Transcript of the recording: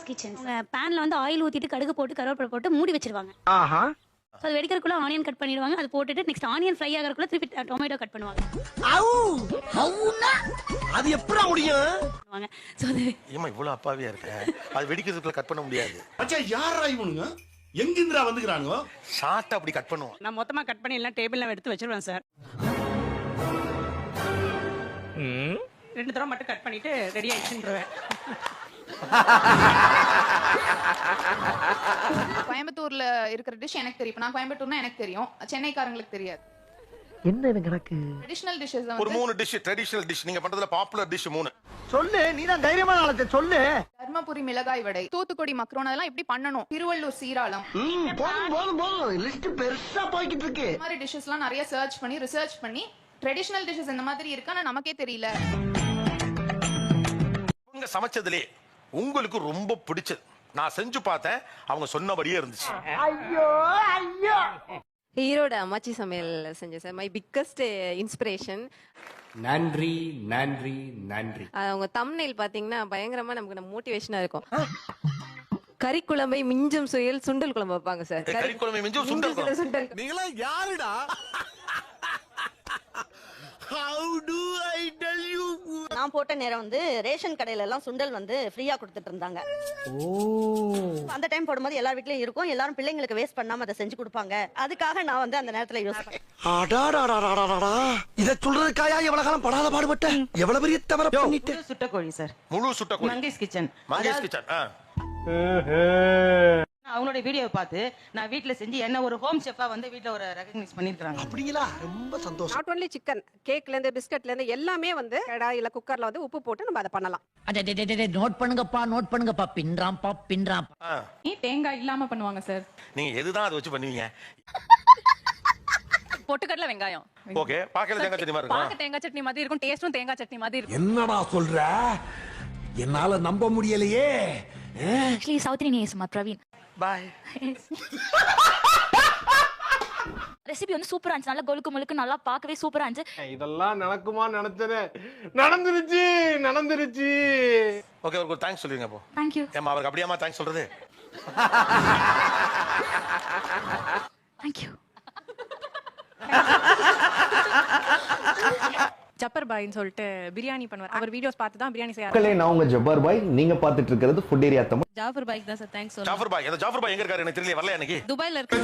மங்காஸ் kitchen. பேன்ல வந்து oil ஊத்திட்டு கடுகு போட்டு கருவேப்பிலை போட்டு மூடி வச்சிருவாங்க. ஸோ அது வெடிக்கிறதுக்குள்ள ஆனியன் கட் பண்ணிடுவாங்க. அது போட்டுட்டு நெக்ஸ்ட் ஆனியன் ஃப்ரை ஆகிறதுக்குள்ள திருப்பி டொமேட்டோ கட் பண்ணுவாங்க. அது எப்படி முடியும்? ஸோ அது ஏமா இவ்வளவு அப்பாவியா இருக்க? அது வெடிக்கிறதுக்குள்ள கட் பண்ண முடியாது. அச்சா யாரா இவனுங்க? எங்கிந்திரா வந்துக்கிறானுங்க? ஷார்ட்டா அப்படி கட் பண்ணுவோம். நான் மொத்தமா கட் பண்ணி எல்லாம் டேபிள்ல எடுத்து வச்சிருவேன் சார். 2 தடவை மட்டும் கட் பண்ணிட்டு ரெடி ஆயிடுச்சுன்றேன். கோயம்புத்தூர்ல இருக்கிற டிஷ் எனக்கு தெரியும். நான் கோயம்புத்தூர்னா எனக்கு தெரியும், சென்னைக்காரங்களுக்கு தெரியாது. என்ன இது கணக்கு? ட்ரெடிஷனல் டிஷ்ஷஸ் ஒரு 3 டிஷ் ட்ரெடிஷனல் டிஷ் நீங்க பண்றதுல பாப்புலர் டிஷ் 3 சொல்லு, நீ தான் தைரியமான ஆளத்தை சொல்லு. தர்மபுரி மிளகாய் வடை, தூத்துக்குடி மக்ரோன், அதெல்லாம் எப்படி பண்ணணும், திருவள்ளூர் சீராளம், போதும் லிஸ்ட் பெருசா போய்கிட்டு இருக்கு. இந்த மாதிரி டிஷ்ஷஸ்லாம் நிறைய ரிசர்ச் பண்ணி ட்ரெடிஷனல் டிஷ்ஷஸ் இந்த மாதிரி இருக்கான்னு நமக்கே தெரியல. உங்க சமைச்சதுலே உங்களுக்கு ரொம்ப பிடிச்சது நான் செஞ்சு பார்த்தேன், அவங்க சொன்னபடியே இருந்துச்சு. ஐயோ ஐயோ. ஹீரோட அம்மாச்சி சமையல் செஞ்சேன் சார். My biggest inspiration. நன்றி நன்றி நன்றி. அவங்க தம்ப்நெயில் பாத்தீங்கன்னா பயங்கரமா நமக்கு மோட்டிவேஷனா இருக்கும். கறி குழம்பை மிஞ்சும் சுயல் சுண்டல் குழம்பு வைப்பாங்க சார். கறி குழம்பை மிஞ்சும் சுண்டல். நீங்களா யாருடா? How do I tell you? நான் போட்ட நேரம் வந்து ரேஷன் கடையில எல்லாம் சுண்டல் வந்து ஃப்ரீயா கொடுத்துட்டு இருந்தாங்க. அந்த டைம் போடும்போது எல்லார் வீட்லயும் இருக்கும், எல்லாரும் பிள்ளைங்களுக்கு வேஸ்ட் பண்ணாம அதை செஞ்சு கொடுப்பாங்க. அதுக்காக நான் வந்து அந்த நேரத்துல யோசிப்பேன். இத சொல்றதுக்காயா எவ்வளவு காலம் படாத பாடுபட்ட? எவ்வளவு பெரிய தவற பண்ணிட்டு. சுட்ட கோழி சார். முழு சுட்ட கோழி. மங்கேஷ் கிச்சன். அவங்களோட வீடியோ பார்த்து நான் வீட்ல செஞ்சு என்ன ஒரு ஹோம் செஃபா வந்து வீட்ல ஒரு ரெகக்னைஸ் பண்ணிருக்காங்க. அப்படிங்களா? ரொம்ப சந்தோஷம். நாட் ஒன்லி சிக்கன், கேக்ல இருந்து பிஸ்கட்ல இருந்து எல்லாமே வந்து கடாயில குக்கர்ல வந்து உப்பு போட்டு நம்ம அதை பண்ணலாம். நோட் பண்ணுங்கப்பா பின்றாம். நீ தேங்காய் இல்லாம பண்ணுவாங்க சார். நீங்க எதுதான் அதை வச்சு பண்ணுவீங்க? பொட்டுக்கடலை வெங்காயம். ஓகே, பாக்கல தேங்காய் சட்னி மாதிரி பாக்க தேங்காய் சட்னி மாதிரி இருக்கும், டேஸ்டும் தேங்காய் சட்னி மாதிரி இருக்கும். என்னடா சொல்ற? என்னால நம்ப முடியலையே. ஆக்சுவலி சவுத் இந்தியன் ஏசுமா பிரவீன். பை. ரெசிபி வந்து சூப்பரா இருந்துச்சு, நல்லா கொழுக்கு முழுக்கு நல்லா பார்க்கவே சூப்பரா இருந்துச்சு. இதெல்லாம் நடக்குமா நினைச்சனே, நடந்துருச்சு. ஓகே, ஒரு தேங்க்ஸ் சொல்லுங்க அப்போ. Thank you. ஏமா அவருக்கு அப்படியாமா தேங்க்ஸ் சொல்றது? Thank you. ஜப்பர் பாய்ன்னு சொல்லிட்டு பிரியாணி பண்ணுவார். அவர் வீடியோஸ் பார்த்து தான் பிரியாணி செய்ய மக்களே, நான் உங்க ஜப்பார் பாய். நீங்க பார்த்துட்டு இருக்கிறது ஃபுட் ஏரியா தமிழ். ஜாஃபர் பாய்க்கு தான் சார் தேங்க்ஸ் சொல்றேன். ஜாஃபர் பாய், அந்த ஜாஃபர் பாய் எங்க இருக்காரு எனக்கு தெரியல, வரல எனக்கு. துபாய்ல இருக்கு.